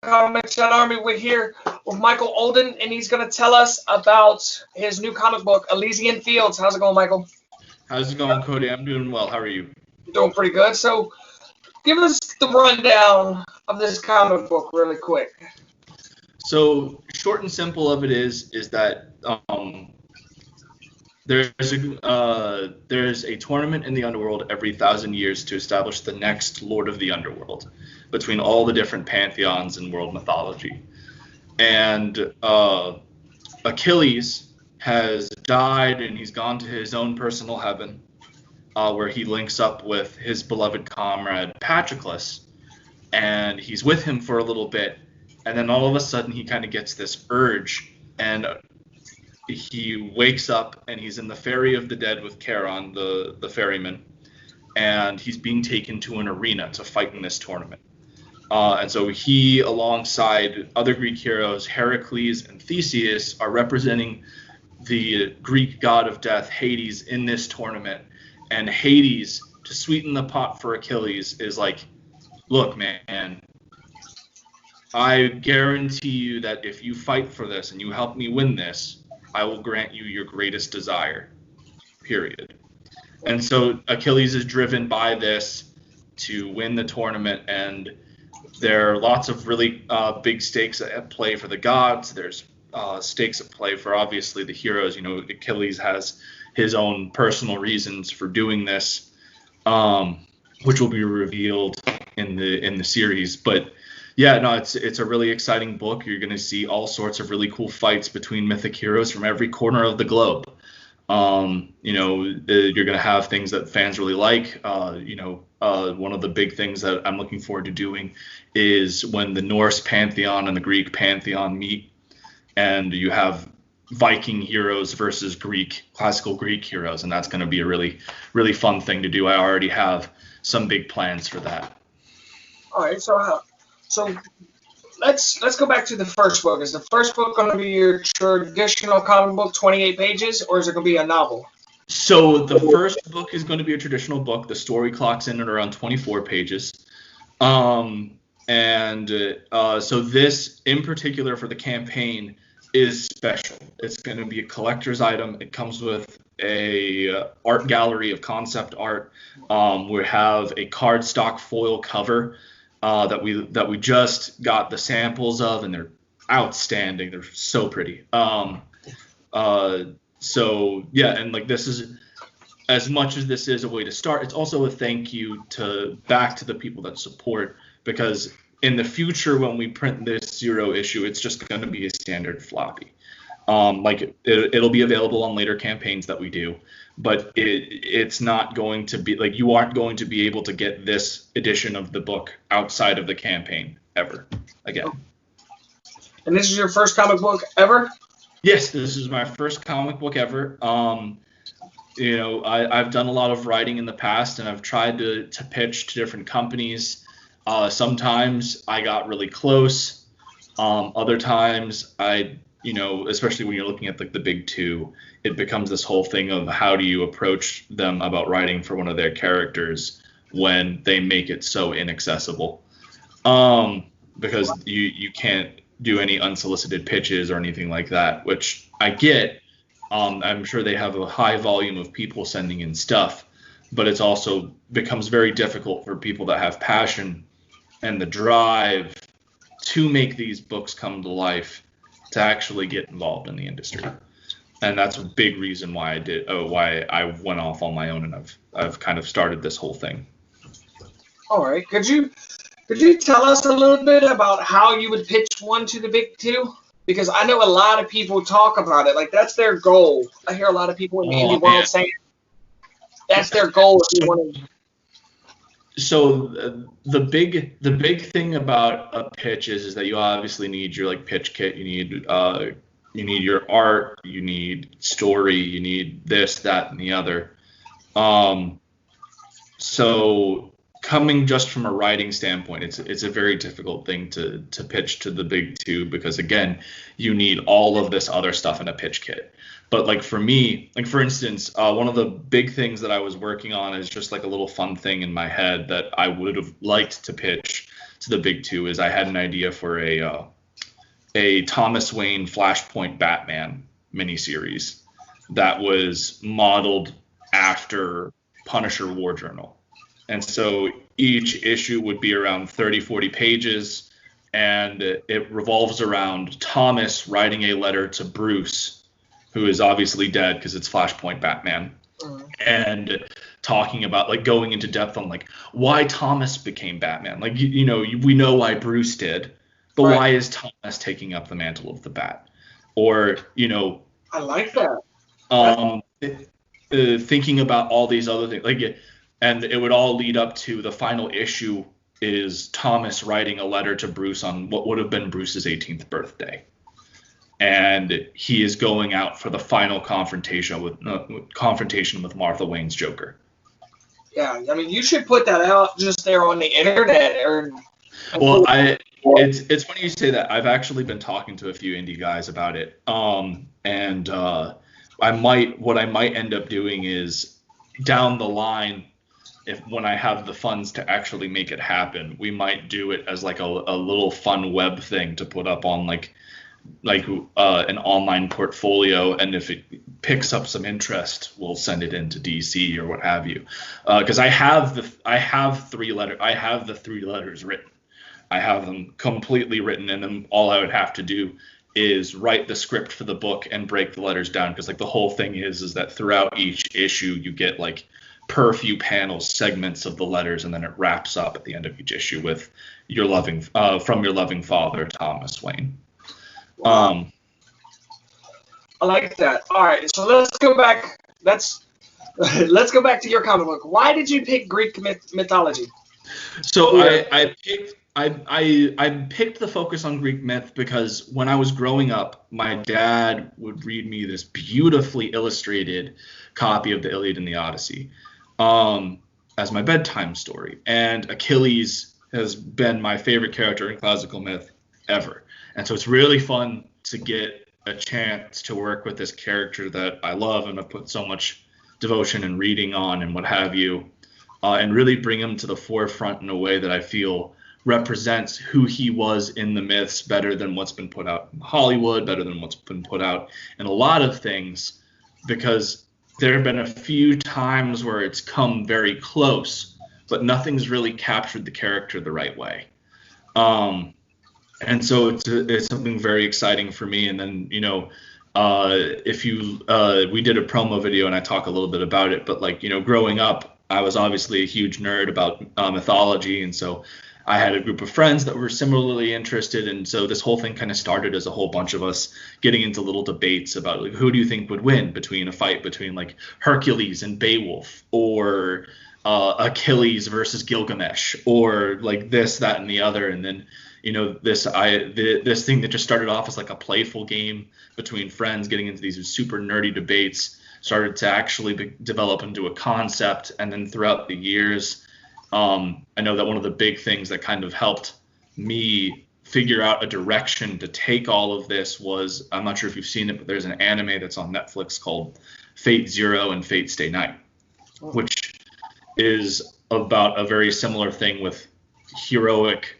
Comics Army. We're here with Michael Oden, and he's going to tell us about his new comic book, Elysian Fields. How's it going, Michael? How's it going, Cody? I'm doing well. How are you? Doing pretty good. So, give us the rundown of this comic book really quick. So, short and simple of it is that there's a tournament in the underworld every 1,000 years to establish the next Lord of the Underworld between all the different pantheons in world mythology. And Achilles has died, and he's gone to his own personal heaven, where he links up with his beloved comrade Patroclus, and he's with him for a little bit, and then all of a sudden he kind of gets this urge, and he wakes up, and he's in the Ferry of the Dead with Charon, the ferryman, and he's being taken to an arena to fight in this tournament. And so he, alongside other Greek heroes, Heracles and Theseus, are representing the Greek god of death, Hades, in this tournament. And Hades, to sweeten the pot for Achilles, is like, look, man, I guarantee you that if you fight for this and you help me win this, I will grant you your greatest desire, period. And so Achilles is driven by this to win the tournament, and there are lots of really big stakes at play for the gods. There's stakes at play for, obviously, the heroes. You know, Achilles has his own personal reasons for doing this, which will be revealed in the series. But yeah, no, it's a really exciting book. You're going to see all sorts of really cool fights between mythic heroes from every corner of the globe. You're going to have things that fans really like. One of the big things that I'm looking forward to doing is when the Norse pantheon and the Greek pantheon meet, and you have Viking heroes versus classical Greek heroes, and that's going to be a really, really fun thing to do. I already have some big plans for that. All right, so let's go back to the first book. Is the first book going to be your traditional comic book, 28 pages, or is it going to be a novel? So the first book is going to be a traditional book. The story clocks in at around 24 pages. So this, in particular for the campaign, is special. It's going to be a collector's item. It comes with a art gallery of concept art. We have a cardstock foil cover that we just got the samples of, and they're outstanding. They're so pretty. So yeah, and like, this is, as much as this is a way to start, it's also a thank you back to the people that support, because in the future, when we print this 0 issue, it's just going to be a standard floppy. It'll be available on later campaigns that we do, but it's not going to be like, you aren't going to be able to get this edition of the book outside of the campaign ever again. And this is your first comic book ever? Yes, this is my first comic book ever. I've done a lot of writing in the past, and I've tried to pitch to different companies. Sometimes I got really close. Other times especially when you're looking at like the big two, it becomes this whole thing of how do you approach them about writing for one of their characters when they make it so inaccessible. Because you can't do any unsolicited pitches or anything like that, which I get. I'm sure they have a high volume of people sending in stuff, but it's also becomes very difficult for people that have passion and the drive to make these books come to life to actually get involved in the industry. And that's a big reason why I went off on my own, and I've kind of started this whole thing. All right. Could you tell us a little bit about how you would pitch one to the big two? Because I know a lot of people talk about it. Like, that's their goal. I hear a lot of people in the indie world saying that's their goal if you want to. So the big thing about a pitch is that you obviously need your pitch kit. You need your art. You need story. You need this, that, and the other. So coming just from a writing standpoint, it's a very difficult thing to pitch to the big two, because again, you need all of this other stuff in a pitch kit. But for me, for instance, one of the big things that I was working on is just a little fun thing in my head that I would have liked to pitch to the big two is I had an idea for a Thomas Wayne Flashpoint Batman miniseries that was modeled after Punisher War Journal. And so each issue would be around 30, 40 pages, and it revolves around Thomas writing a letter to Bruce, who is obviously dead because it's Flashpoint Batman, and talking about, like, going into depth on, like, why Thomas became Batman. Like, we know why Bruce did, but why is Thomas taking up the mantle of the Bat? Or, I like that. Thinking about all these other things, like, and it would all lead up to the final issue is Thomas writing a letter to Bruce on what would have been Bruce's 18th birthday, and he is going out for the final confrontation with Martha Wayne's Joker. Yeah, I mean, you should put that out just there on the internet. Well, it's funny you say that. I've actually been talking to a few indie guys about it, and what I might end up doing is down the line, when I have the funds to actually make it happen, we might do it as like a little fun web thing to put up on like an online portfolio, and if it picks up some interest, we'll send it into DC or what have you. Because I have the 3 letters written. I have them completely written, and then all I would have to do is write the script for the book and break the letters down, because like the whole thing is that throughout each issue you get like per few panels segments of the letters, and then it wraps up at the end of each issue with from your loving father, Thomas Wayne. Wow. I like that. All right, so let's go back. Let's go back to your comic book. Why did you pick Greek mythology? So I picked the focus on Greek myth because when I was growing up, my dad would read me this beautifully illustrated copy of the Iliad and the Odyssey as my bedtime story. And Achilles has been my favorite character in classical myth ever. And so it's really fun to get a chance to work with this character that I love and I've put so much devotion and reading on and what have you, and really bring him to the forefront in a way that I feel represents who he was in the myths better than what's been put out in Hollywood, better than what's been put out in a lot of things, because there have been a few times where it's come very close, but nothing's really captured the character the right way. And so it's something very exciting for me. And then, we did a promo video and I talk a little bit about it, but like, growing up, I was obviously a huge nerd about mythology. And so I had a group of friends that were similarly interested. And so this whole thing kind of started as a whole bunch of us getting into little debates about like, who do you think would win between a fight between like Hercules and Beowulf, or Achilles versus Gilgamesh, or like this, that, and the other. And then, this thing that just started off as like a playful game between friends getting into these super nerdy debates started to actually develop into a concept. And then throughout the years, I know that one of the big things that kind of helped me figure out a direction to take all of this was, I'm not sure if you've seen it, but there's an anime that's on Netflix called Fate Zero and Fate Stay Night, which is about a very similar thing with heroic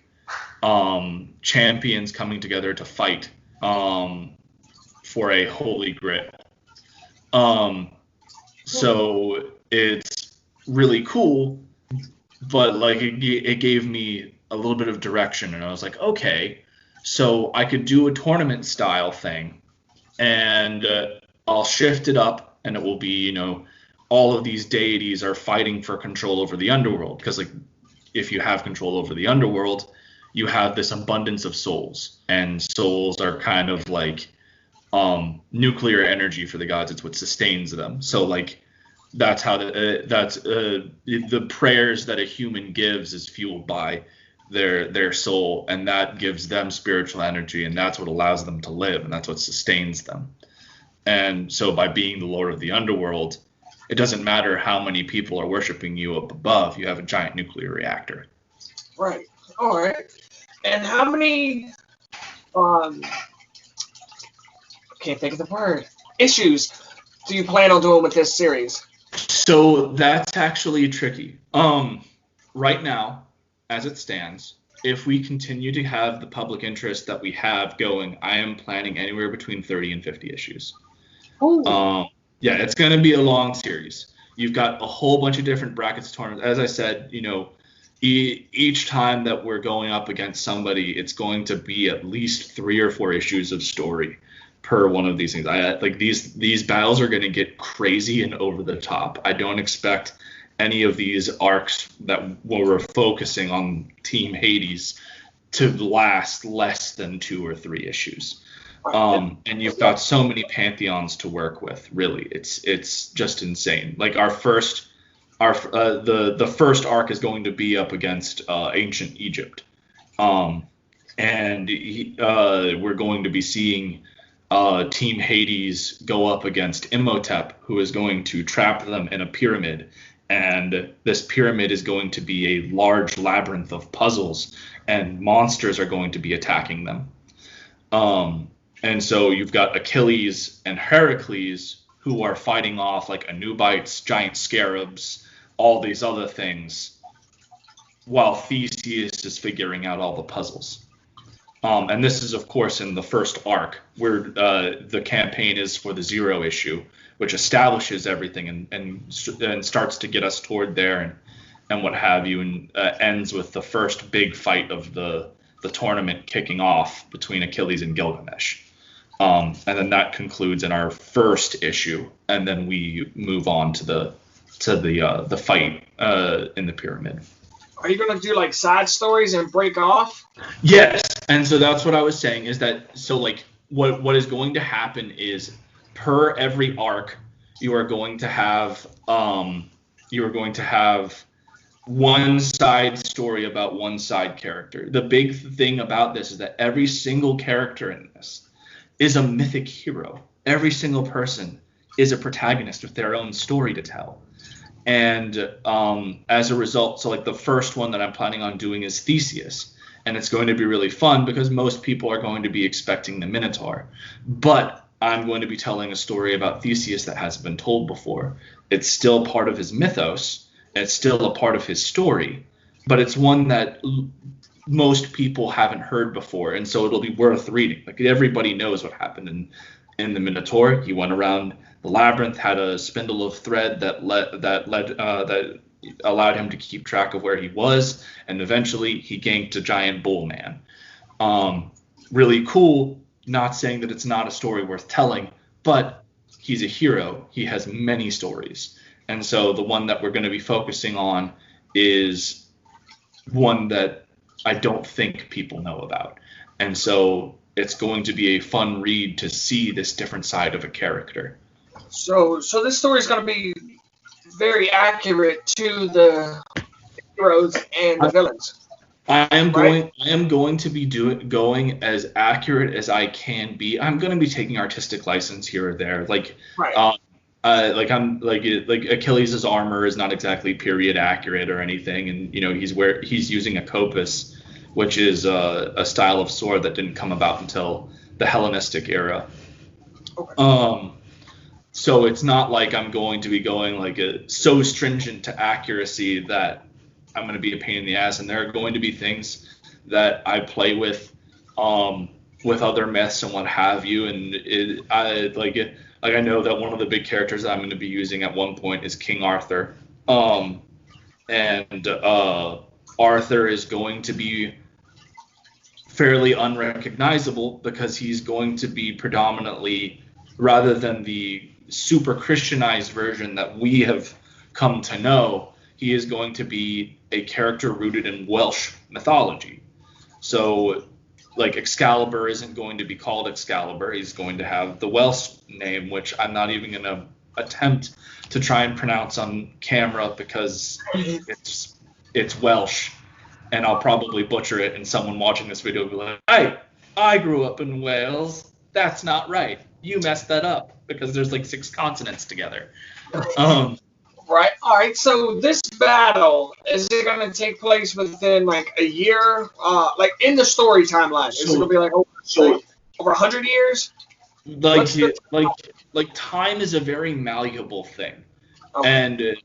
champions coming together to fight for a holy grail. So it's really cool, but like it gave me a little bit of direction, and I was like, okay, so I could do a tournament style thing, and I'll shift it up, and it will be, all of these deities are fighting for control over the underworld, because like if you have control over the underworld, you have this abundance of souls, and souls are kind of like nuclear energy for the gods. It's what sustains them. So like that's how the prayers that a human gives is fueled by their soul, and that gives them spiritual energy, and that's what allows them to live, and that's what sustains them. And so by being the lord of the underworld, it doesn't matter how many people are worshiping you up above, you have a giant nuclear reactor. Right. All right. And how many can't think of the word, issues do you plan on doing with this series? So that's actually tricky. Right now, as it stands, if we continue to have the public interest that we have going, I am planning anywhere between 30 and 50 issues. Yeah, it's going to be a long series. You've got a whole bunch of different brackets tournaments. As I said, each time that we're going up against somebody, it's going to be at least 3 or 4 issues of story per one of these things. These battles are going to get crazy and over the top. I don't expect any of these arcs that we're focusing on Team Hades to last less than 2 or 3 issues. And you've got so many pantheons to work with. Really, it's just insane. Like the first arc is going to be up against ancient Egypt, and we're going to be seeing Team Hades go up against Imhotep, who is going to trap them in a pyramid. And this pyramid is going to be a large labyrinth of puzzles, and monsters are going to be attacking them. And so you've got Achilles and Heracles, who are fighting off like Anubites, giant scarabs, all these other things, while Theseus is figuring out all the puzzles. And this is, of course, in the first arc, where the campaign is for the 0 issue, which establishes everything and starts to get us toward there and what have you, and ends with the first big fight of the tournament kicking off between Achilles and Gilgamesh. And then that concludes in our first issue, and then we move on to the fight in the pyramid. Are you going to do like side stories and break off? Yes, and so that's what I was saying, is that what is going to happen is per every arc you are going to have one side story about one side character. The big thing about this is that every single character in this is a mythic hero. Every single person is a protagonist with their own story to tell. And as a result, so like the first one that I'm planning on doing is Theseus. And it's going to be really fun because most people are going to be expecting the Minotaur. But I'm going to be telling a story about Theseus that hasn't been told before. It's still part of his mythos. It's still a part of his story. But it's one that most people haven't heard before. And so it'll be worth reading. Like everybody knows what happened in the Minotaur. He went around the labyrinth, had a spindle of thread that allowed him to keep track of where he was, and eventually he ganked a giant bull man. Really cool. Not saying that it's not a story worth telling, but he's a hero. He has many stories, and so the one that we're going to be focusing on is one that I don't think people know about, and so it's going to be a fun read to see this different side of a character. So this story is going to be very accurate to the heroes and the villains. I am going to be going as accurate as I can be. I'm going to be taking artistic license here or there. Achilles' armor is not exactly period accurate or anything, and he's using a kopis, which is a style of sword that didn't come about until the Hellenistic era. Okay. So it's not like I'm going to be going so stringent to accuracy that I'm going to be a pain in the ass. And there are going to be things that I play with other myths and what have you. And I know that one of the big characters that I'm going to be using at one point is King Arthur. Arthur is going to be fairly unrecognizable because he's going to be predominantly, rather than the super Christianized version that we have come to know, he is going to be a character rooted in Welsh mythology. So, Excalibur isn't going to be called Excalibur. He's going to have the Welsh name, which I'm not even going to attempt to try and pronounce on camera because it's Welsh, and I'll probably butcher it, and someone watching this video will be like, "Hey, I grew up in Wales. That's not right. You messed that up," because there's 6 consonants together. Right. All right. So this battle, is it going to take place within a year? In the story timeline, is it going to be over 100 years? Time is a very malleable thing, okay. And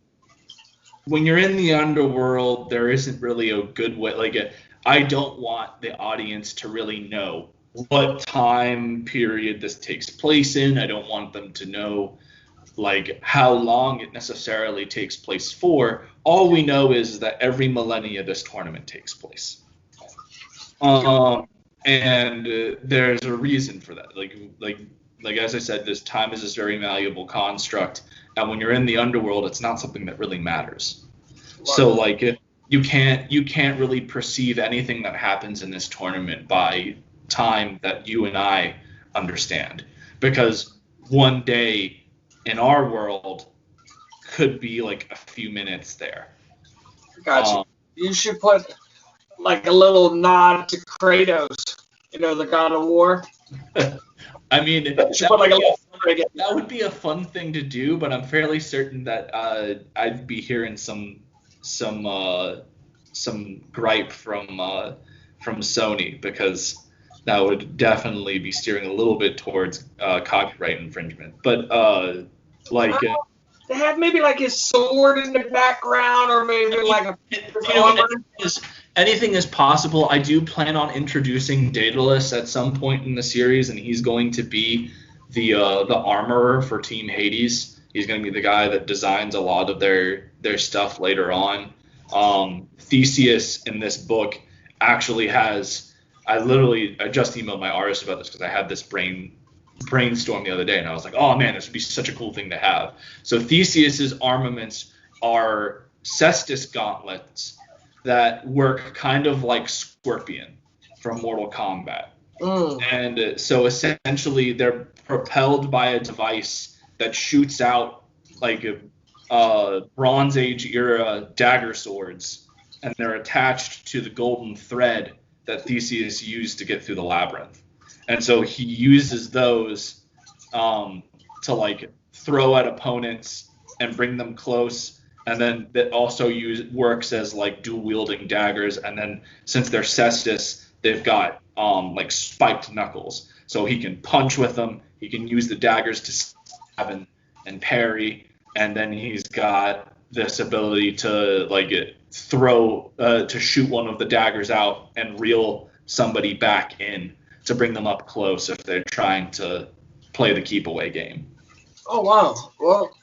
when you're in the underworld, there isn't really a good way. I don't want the audience to really know what time period this takes place in. I don't want them to know like how long it necessarily takes place for. All we know is that every millennia this tournament takes place. And there's a reason for that. Like as I said, this time is this very malleable construct, and when you're in the underworld, it's not something that really matters. Right. So like you can't really perceive anything that happens in this tournament by time that you and I understand, because one day in our world could be like a few minutes there. Gotcha. You should put like a little nod to Kratos, the God of War. I mean, that would be a fun thing to do, but I'm fairly certain that I'd be hearing some gripe from Sony, because that would definitely be steering a little bit towards copyright infringement. But they have maybe like his sword in the background, or maybe like anything is possible. I do plan on introducing Daedalus at some point in the series, and he's going to be the armorer for Team Hades. He's going to be the guy that designs a lot of their stuff later on. Theseus in this book actually has. I just emailed my artist about this because I had this brainstorm the other day, and I was like, oh man, this would be such a cool thing to have. So Theseus's armaments are cestus gauntlets that work kind of like Scorpion from Mortal Kombat. And so essentially they're propelled by a device that shoots out like Bronze Age era dagger swords, and they're attached to the golden thread that Theseus used to get through the labyrinth. And so he uses those to like throw at opponents and bring them close, and then that also works as like dual wielding daggers. And then since they're cestus, they've got like spiked knuckles, so he can punch with them. He can use the daggers to stab and parry, and then he's got this ability to like to shoot one of the daggers out and reel somebody back in to bring them up close if they're trying to play the keep away game. Oh wow! Well,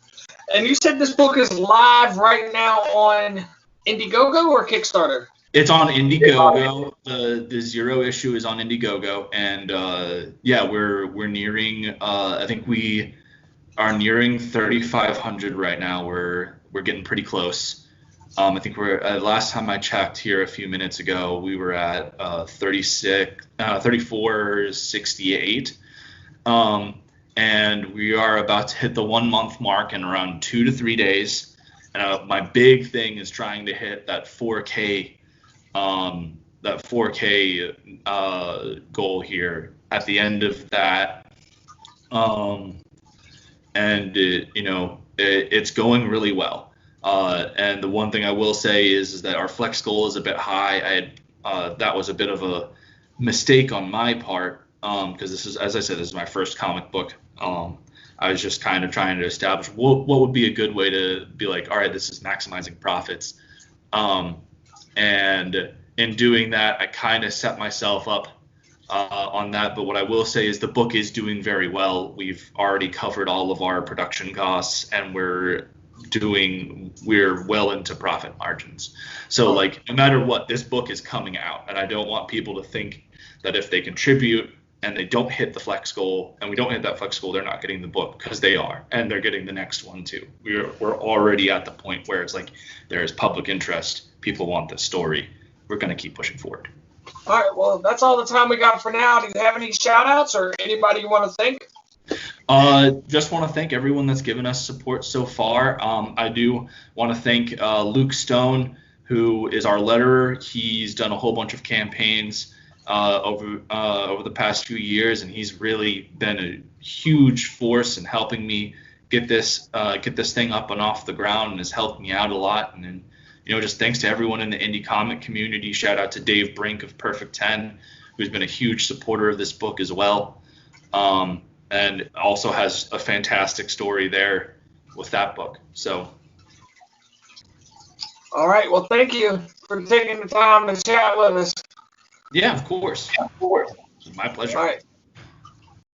and you said this book is live right now on Indiegogo or Kickstarter? It's on Indiegogo. The 0 issue is on Indiegogo, and we're nearing. I think we are nearing 3,500 right now. We're getting pretty close. I think we're last time I checked here a few minutes ago, we were at 3468, and we are about to hit the 1 month mark in around 2 to 3 days. And my big thing is trying to hit that 4K goal here at the end of that, it's going really well. And the one thing I will say is that our flex goal is a bit high. That was a bit of a mistake on my part, because this is, as I said, this is my first comic book. I was just kind of trying to establish what would be a good way to be like, all right, this is maximizing profits. And in doing that, I kind of set myself up on that. But what I will say is the book is doing very well. We've already covered all of our production costs, and we're well into profit margins. So like no matter what, this book is coming out, and I don't want people to think that if they contribute and they don't hit the flex goal, and we don't hit that flex goal, they're not getting the book, because they are, and they're getting the next one too. We're already at the point where it's like there's public interest, people want this story, we're going to keep pushing forward. All right, well, that's all the time we got for now. Do you have any shout outs or anybody you want to thank? Just want to thank everyone that's given us support so far. I do want to thank Luke Stone, who is our letterer. He's done a whole bunch of campaigns over the past few years, and he's really been a huge force in helping me get this thing up and off the ground, and has helped me out a lot. And then, just thanks to everyone in the indie comic community. Shout out to Dave Brink of Perfect 10, who's been a huge supporter of this book as well. And also has a fantastic story there with that book. So. All right. Well, thank you for taking the time to chat with us. Yeah, of course. My pleasure. All right.